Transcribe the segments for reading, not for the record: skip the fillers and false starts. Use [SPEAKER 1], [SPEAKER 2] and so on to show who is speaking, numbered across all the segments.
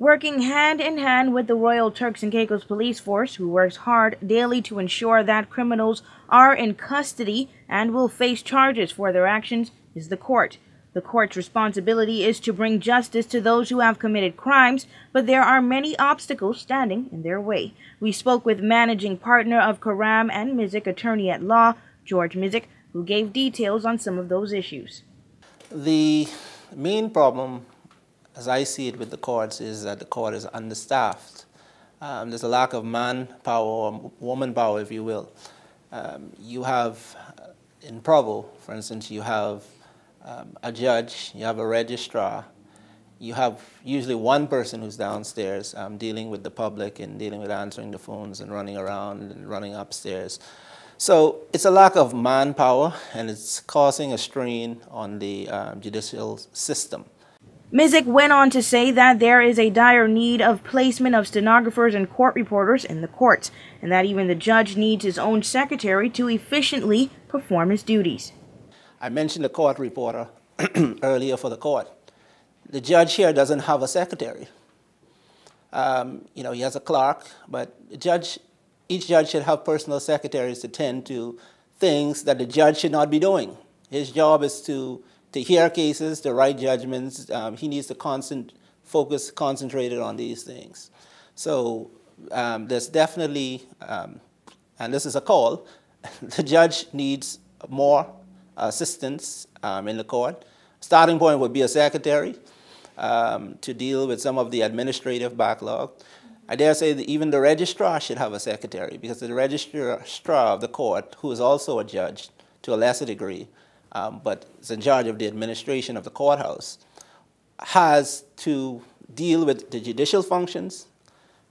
[SPEAKER 1] Working hand in hand with the Royal Turks and Caicos Police Force, who works hard daily to ensure that criminals are in custody and will face charges for their actions, is the court. The court's responsibility is to bring justice to those who have committed crimes, but there are many obstacles standing in their way. We spoke with managing partner of Karam and Mizik attorney at law, George Mizik, who gave details on some of those issues.
[SPEAKER 2] The main problem, as I see it with the courts, is that the court is understaffed. There's a lack of manpower, or woman power, if you will. You have, in Provo, for instance, you have a judge, you have a registrar, you have usually one person who's downstairs dealing with the public and dealing with answering the phones and running around and running upstairs. So it's a lack of manpower, and it's causing a strain on the judicial system.
[SPEAKER 1] Mizik went on to say that there is a dire need of placement of stenographers and court reporters in the courts, and that even the judge needs his own secretary to efficiently perform his duties.
[SPEAKER 2] I mentioned the court reporter earlier for the court. The judge here doesn't have a secretary. He has a clerk, but each judge should have personal secretaries to tend to things that the judge should not be doing. His job is to hear cases, to write judgments. He needs to concentrated on these things. So there's definitely, and this is a call, the judge needs more assistance in the court. Starting point would be a secretary to deal with some of the administrative backlog. I dare say that even the registrar should have a secretary, because the registrar of the court, who is also a judge to a lesser degree, but is in charge of the administration of the courthouse, has to deal with the judicial functions,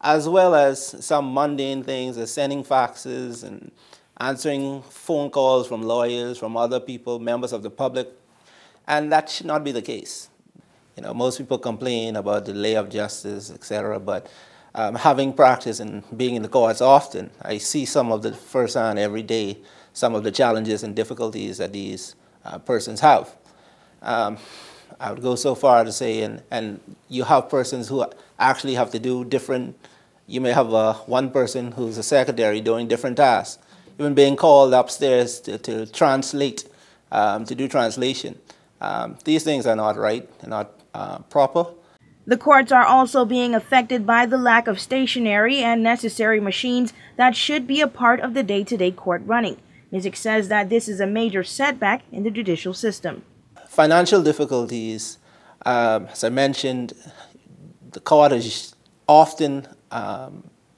[SPEAKER 2] as well as some mundane things as sending faxes and answering phone calls from lawyers, from other people, members of the public, and that should not be the case. Most people complain about the delay of justice, etc., but having practice and being in the courts often, I see some of the firsthand every day, some of the challenges and difficulties that these persons have. I would go so far to say, and you have persons who actually have to do different, you may have one person who's a secretary doing different tasks, even being called upstairs to translate, to do translation. These things are not right, they're not proper.
[SPEAKER 1] The courts are also being affected by the lack of stationery and necessary machines that should be a part of the day-to-day court running. Mizik says that this is a major setback in the judicial system.
[SPEAKER 2] Financial difficulties, as I mentioned, the court is often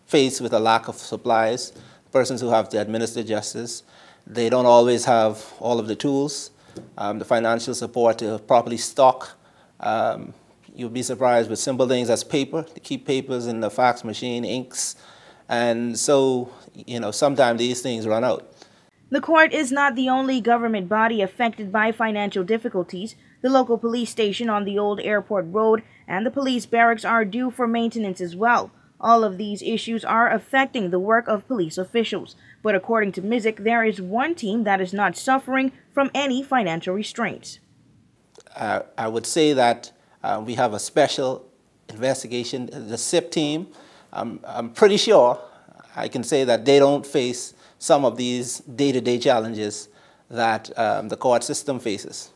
[SPEAKER 2] faced with a lack of supplies. Persons who have to administer justice, they don't always have all of the tools, the financial support to properly stock. You'll be surprised with simple things as paper, to keep papers in the fax machine, inks, and so, sometimes these things run out.
[SPEAKER 1] The court is not the only government body affected by financial difficulties. The local police station on the old airport road and the police barracks are due for maintenance as well. All of these issues are affecting the work of police officials. But according to Mizik, there is one team that is not suffering from any financial restraints.
[SPEAKER 2] I would say that we have a special investigation, the SIP team. I'm pretty sure I can say that they don't face some of these day-to-day challenges that the court system faces.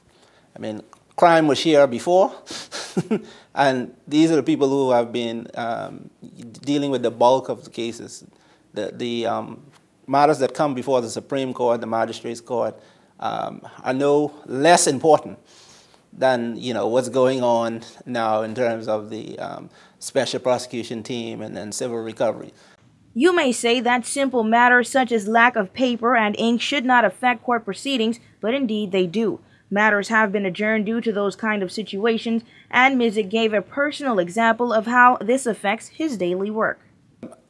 [SPEAKER 2] I mean, crime was here before, and these are the people who have been dealing with the bulk of the cases. The matters that come before the Supreme Court, the Magistrates Court, are no less important than what's going on now in terms of the special prosecution team and civil recovery.
[SPEAKER 1] You may say that simple matters such as lack of paper and ink should not affect court proceedings, but indeed they do. Matters have been adjourned due to those kind of situations, and Mizik gave a personal example of how this affects his daily work.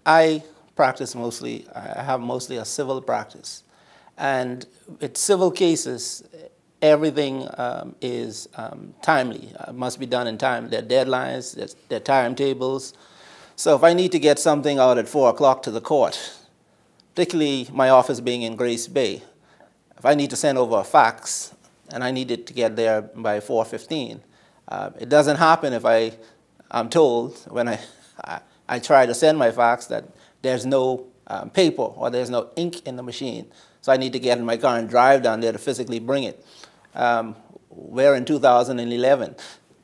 [SPEAKER 2] I have mostly a civil practice, and with civil cases, everything is timely, must be done in time. There are deadlines, there are timetables. So if I need to get something out at 4 o'clock to the court, particularly my office being in Grace Bay, if I need to send over a fax and I need it to get there by 4:15, it doesn't happen if I I'm told when I try to send my fax that there's no paper or there's no ink in the machine. So I need to get in my car and drive down there to physically bring it. We're in 2011.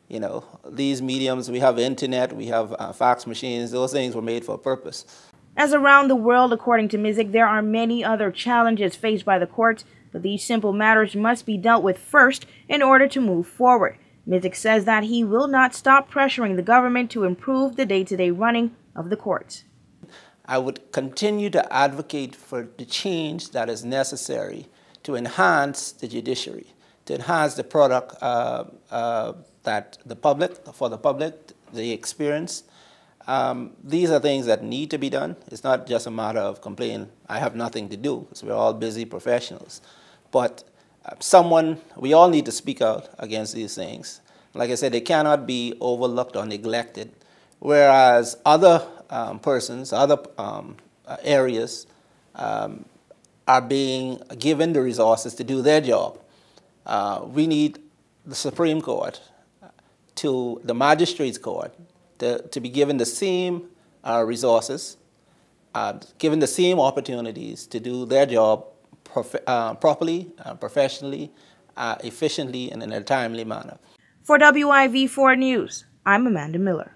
[SPEAKER 2] You know, these mediums, we have internet, we have fax machines, those things were made for a purpose.
[SPEAKER 1] As around the world, according to Mizik, there are many other challenges faced by the courts, but these simple matters must be dealt with first in order to move forward. Mizik says that he will not stop pressuring the government to improve the day-to-day running of the courts.
[SPEAKER 2] I would continue to advocate for the change that is necessary to enhance the judiciary, to enhance the product that for the public, the experience. These are things that need to be done. It's not just a matter of complaining, I have nothing to do, because we're all busy professionals. But we all need to speak out against these things. Like I said, they cannot be overlooked or neglected, whereas other persons, other areas are being given the resources to do their job. We need the Supreme Court, to the Magistrates Court, to be given the same resources, given the same opportunities to do their job properly, professionally, efficiently, and in a timely manner.
[SPEAKER 1] For WIV4 News, I'm Amanda Miller.